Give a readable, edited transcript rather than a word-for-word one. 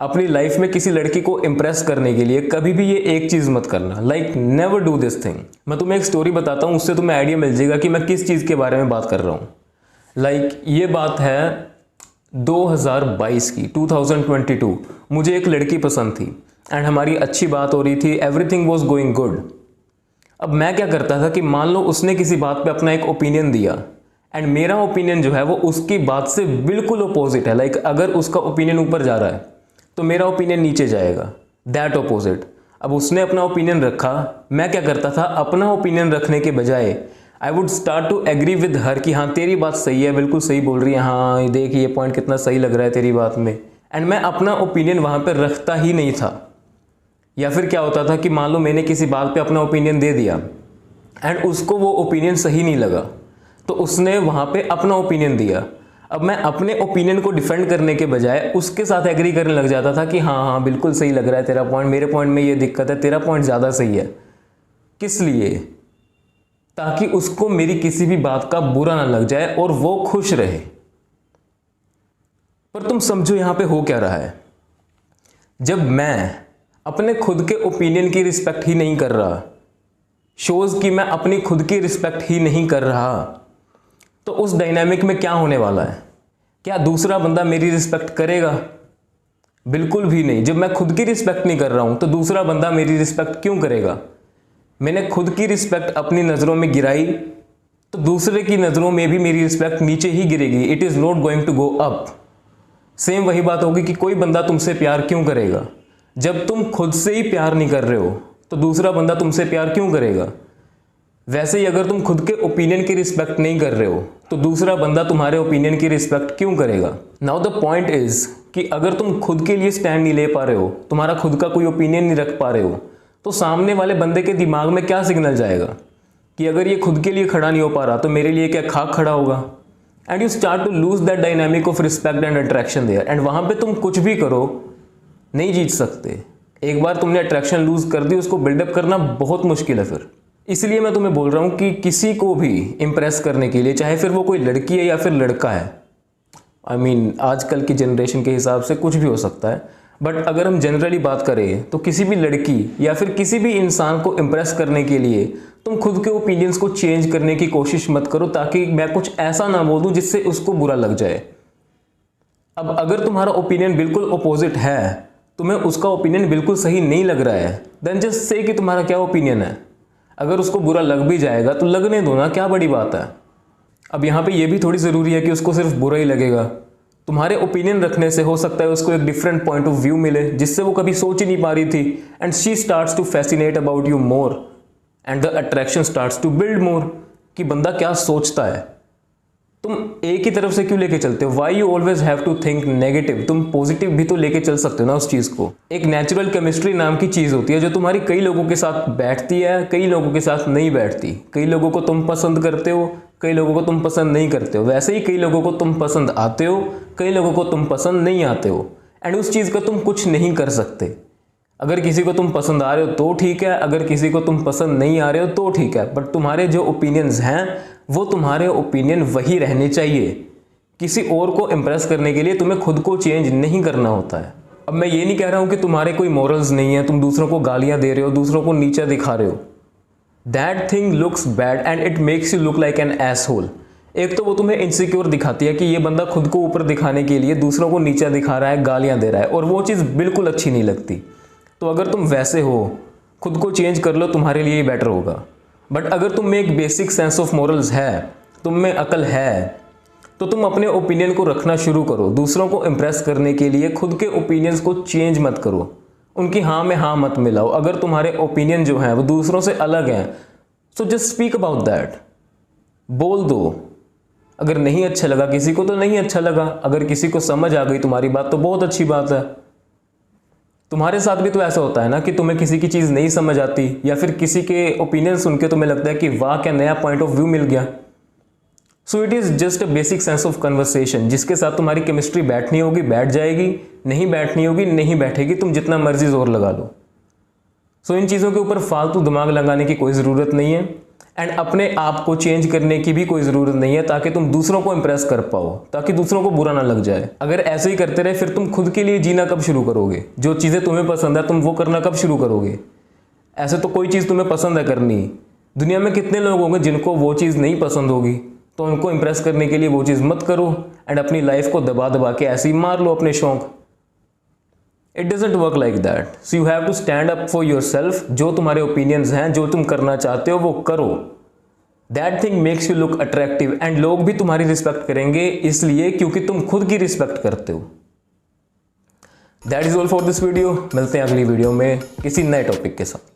अपनी लाइफ में किसी लड़की को इम्प्रेस करने के लिए कभी भी ये एक चीज़ मत करना, like never do this thing. मैं तुम्हें एक स्टोरी बताता हूँ, उससे तुम्हें आइडिया मिल जाएगा कि मैं किस चीज़ के बारे में बात कर रहा हूँ। लाइक ये बात है 2022 की, 2022। मुझे एक लड़की पसंद थी एंड हमारी अच्छी बात हो रही थी, एवरीथिंग वॉज गोइंग गुड। अब मैं क्या करता था कि मान लो उसने किसी बात पे अपना एक ओपिनियन दिया एंड मेरा ओपिनियन जो है वो उसकी बात से बिल्कुल अपोजिट है। लाइक अगर उसका ओपिनियन ऊपर जा रहा है तो मेरा ओपिनियन नीचे जाएगा, दैट अपोजिट। अब उसने अपना ओपिनियन रखा, मैं क्या करता था, अपना ओपिनियन रखने के बजाय I would start to agree with her कि हाँ तेरी बात सही है, बिल्कुल सही बोल रही है, हाँ देख ये पॉइंट कितना सही लग रहा है तेरी बात में। एंड मैं अपना ओपिनियन वहाँ पर रखता ही नहीं था। या फिर क्या होता था कि मान लो मैंने किसी बात पे अपना ओपिनियन दे दिया एंड उसको वो ओपिनियन सही नहीं लगा तो उसने वहाँ पे अपना ओपिनियन दिया। अब मैं अपने ओपिनियन को डिफेंड करने के बजाय उसके साथ एग्री करने लग जाता था कि हाँ हाँ बिल्कुल सही लग रहा है तेरा पॉइंट, मेरे पॉइंट में ये दिक्कत है, तेरा पॉइंट ज़्यादा सही है। किस लिए? ताकि उसको मेरी किसी भी बात का बुरा ना लग जाए और वो खुश रहे। पर तुम समझो यहाँ पे हो क्या रहा है। जब मैं अपने खुद के ओपिनियन की रिस्पेक्ट ही नहीं कर रहा, शोज कि मैं अपनी खुद की रिस्पेक्ट ही नहीं कर रहा, तो उस डायनामिक में क्या होने वाला है? क्या दूसरा बंदा मेरी रिस्पेक्ट करेगा? बिल्कुल भी नहीं। जब मैं खुद की रिस्पेक्ट नहीं कर रहा हूं तो दूसरा बंदा मेरी रिस्पेक्ट क्यों करेगा? मैंने खुद की रिस्पेक्ट अपनी नज़रों में गिराई तो दूसरे की नज़रों में भी मेरी रिस्पेक्ट नीचे ही गिरेगी। It is not going to go up. Same वही बात होगी कि कोई बंदा तुमसे प्यार क्यों करेगा? जब तुम खुद से ही प्यार नहीं कर रहे हो तो दूसरा बंदा तुमसे प्यार क्यों करेगा? वैसे ही अगर तुम खुद के ओपिनियन की रिस्पेक्ट नहीं कर रहे हो तो दूसरा बंदा तुम्हारे ओपिनियन की रिस्पेक्ट क्यों करेगा? नाउ द पॉइंट इज कि अगर तुम खुद के लिए स्टैंड नहीं ले पा रहे हो, तुम्हारा खुद का कोई ओपिनियन नहीं रख पा रहे हो, तो सामने वाले बंदे के दिमाग में क्या सिग्नल जाएगा कि अगर ये खुद के लिए खड़ा नहीं हो पा रहा तो मेरे लिए क्या खाक खड़ा होगा? And you start to lose that dynamic of respect and attraction there. And वहां पे तुम कुछ भी करो नहीं जीत सकते। एक बार तुमने अट्रैक्शन लूज कर दी, उसको बिल्डअप करना बहुत मुश्किल है फिर। इसलिए मैं तुम्हें बोल रहा हूं कि किसी को भी इंप्रेस करने के लिए, चाहे फिर वो कोई लड़की है या फिर लड़का है, आई मीन आजकल की जनरेशन के हिसाब से कुछ भी हो सकता है, बट अगर हम जनरली बात करें तो किसी भी लड़की या फिर किसी भी इंसान को इंप्रेस करने के लिए तुम खुद के ओपिनियंस को चेंज करने की कोशिश मत करो, ताकि मैं कुछ ऐसा ना बोल दूं जिससे उसको बुरा लग जाए। अब अगर तुम्हारा ओपिनियन बिल्कुल अपोजिट है, तुम्हें उसका ओपिनियन बिल्कुल सही नहीं लग रहा है, देन जस्ट से कि तुम्हारा क्या ओपिनियन है। अगर उसको बुरा लग भी जाएगा तो लगने दो ना, क्या बड़ी बात है। अब यहाँ पे ये भी थोड़ी ज़रूरी है कि उसको सिर्फ बुरा ही लगेगा। तुम्हारे ओपिनियन रखने से हो सकता है उसको एक डिफरेंट पॉइंट ऑफ व्यू मिले जिससे वो कभी सोच ही नहीं पा रही थी, and she starts to fascinate about you more and the attraction starts to build more कि बंदा क्या सोचता है। तुम एक ही तरफ से क्यों लेके चलते हो? Why you always have to think negative? तुम पॉजिटिव भी तो लेके चल सकते हो ना उस चीज़ को। एक नेचुरल केमिस्ट्री नाम की चीज़ होती है जो तुम्हारी कई लोगों के साथ बैठती है, कई लोगों के साथ नहीं बैठती। कई लोगों को तुम पसंद करते हो, कई लोगों को तुम पसंद नहीं करते हो। वैसे ही कई लोगों को तुम पसंद आते हो, कई लोगों को तुम पसंद नहीं आते हो, एंड उस चीज़ का तुम कुछ नहीं कर सकते। अगर किसी को तुम पसंद आ रहे हो तो ठीक है, अगर किसी को तुम पसंद नहीं आ रहे हो तो ठीक है, बट तुम्हारे जो ओपिनियंस हैं वो तुम्हारे ओपिनियन वही रहने चाहिए। किसी और को इम्प्रेस करने के लिए तुम्हें खुद को चेंज नहीं करना होता है। अब मैं ये नहीं कह रहा हूँ कि तुम्हारे कोई मॉरल्स नहीं है, तुम दूसरों को गालियाँ दे रहे हो, दूसरों को नीचा दिखा रहे हो। That thing looks bad and it makes you look like an asshole. एक तो वो तुम्हें इनसिक्योर दिखाती है कि ये बंदा खुद को ऊपर दिखाने के लिए दूसरों को नीचा दिखा रहा है, गालियाँ दे रहा है, और वो चीज़ बिल्कुल अच्छी नहीं लगती। तो अगर तुम वैसे हो, खुद को चेंज कर लो, तुम्हारे लिए बेटर होगा। बट अगर तुम में एक बेसिक सेंस ऑफ मोरल्स है, तुम में अकल है, तो तुम अपने ओपिनियन को रखना शुरू करो। दूसरों को इम्प्रेस करने के लिए खुद के ओपिनियंस को चेंज मत करो, उनकी हाँ में हाँ मत मिलाओ। अगर तुम्हारे ओपिनियन जो हैं वो दूसरों से अलग हैं, so just speak about that, बोल दो। अगर नहीं अच्छा लगा किसी को तो नहीं अच्छा लगा, अगर किसी को समझ आ गई तुम्हारी बात तो बहुत अच्छी बात है। तुम्हारे साथ भी तो ऐसा होता है ना कि तुम्हें किसी की चीज़ नहीं समझ आती, या फिर किसी के ओपिनियन सुन के तुम्हें लगता है कि वाह क्या नया पॉइंट ऑफ व्यू मिल गया। So it is just a basic sense of conversation जिसके साथ तुम्हारी केमिस्ट्री बैठनी होगी, बैठ जाएगी, नहीं बैठनी होगी, नहीं बैठेगी, तुम जितना मर्जी जोर लगा लो। सो इन चीज़ों के ऊपर फालतू दिमाग लगाने की कोई ज़रूरत नहीं है। एंड अपने आप को चेंज करने की भी कोई ज़रूरत नहीं है ताकि तुम दूसरों को इंप्रेस कर पाओ, ताकि दूसरों को बुरा ना लग जाए। अगर ऐसे ही करते रहे फिर तुम खुद के लिए जीना कब शुरू करोगे? जो चीज़ें तुम्हें पसंद है तुम वो करना कब शुरू करोगे? ऐसे तो कोई चीज़ तुम्हें पसंद है करनी, दुनिया में कितने लोग होंगे जिनको वो चीज़ नहीं पसंद होगी, तो उनको इंप्रेस करने के लिए वो चीज़ मत करो एंड अपनी लाइफ को दबा दबा के ऐसे ही मार लो अपने शौक। It doesn't work like that. So you have to stand up for your self. जो तुम्हारे ओपिनियंस हैं, जो तुम करना चाहते हो वो करो। That thing makes you look attractive and लोग भी तुम्हारी रिस्पेक्ट करेंगे, इसलिए क्योंकि तुम खुद की रिस्पेक्ट करते हो। That is all for this video. मिलते हैं अगली वीडियो में किसी नए टॉपिक के साथ।